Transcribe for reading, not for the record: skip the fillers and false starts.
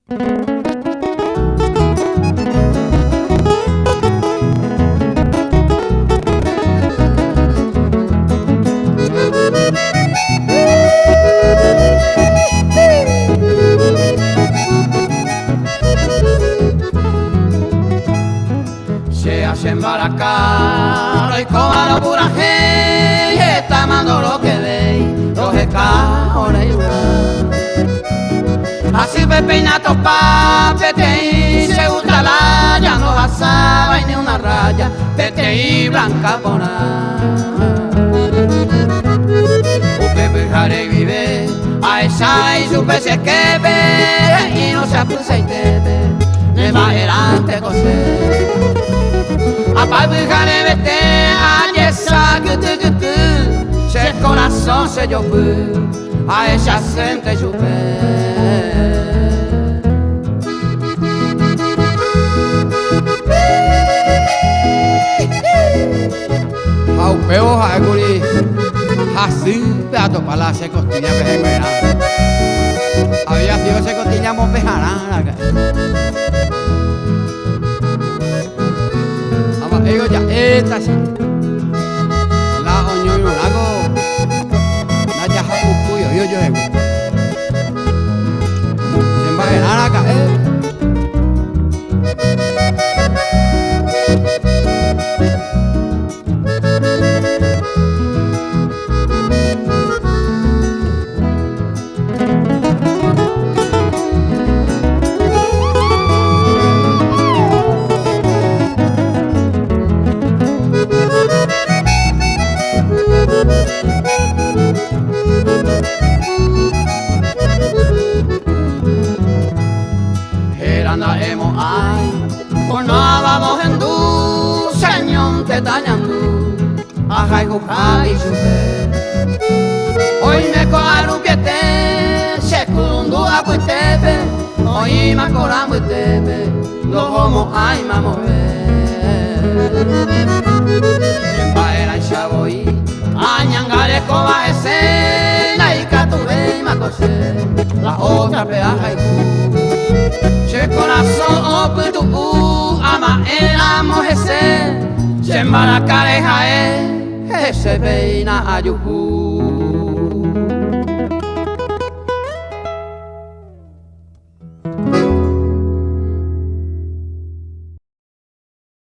Se hace embaracar y coma lo puraje y está mando lo que veis los escajones así me peina topa PTI se gusta la ya no basaba y ni una raya PTI blanca por usted dejaré vive a esa y su pese que ve y no se apusa y tete ne va adelante coser apa dejaré vete a esa que se corazón se yo a esa gente su Peo Haguri así pedazo para se costilla pejera. Había sido se costilla mopejará. Ama ego ya esta sí. La oño no lago. La ya hakuyo yo ego. Se va a ganar acá. Andaremos ay, por no vamos en du, señor te tañando, ajá y y sube. Hoy me coaru que te, se cundu a puestepe, hoy me coramu tepe, los homo ay mamo siempre era el chavoy, añangare coba escena y catube y macose, la otra peaja y cu. Se corazón oputu ama el amo ese, se embaracareja ese peina ayuku.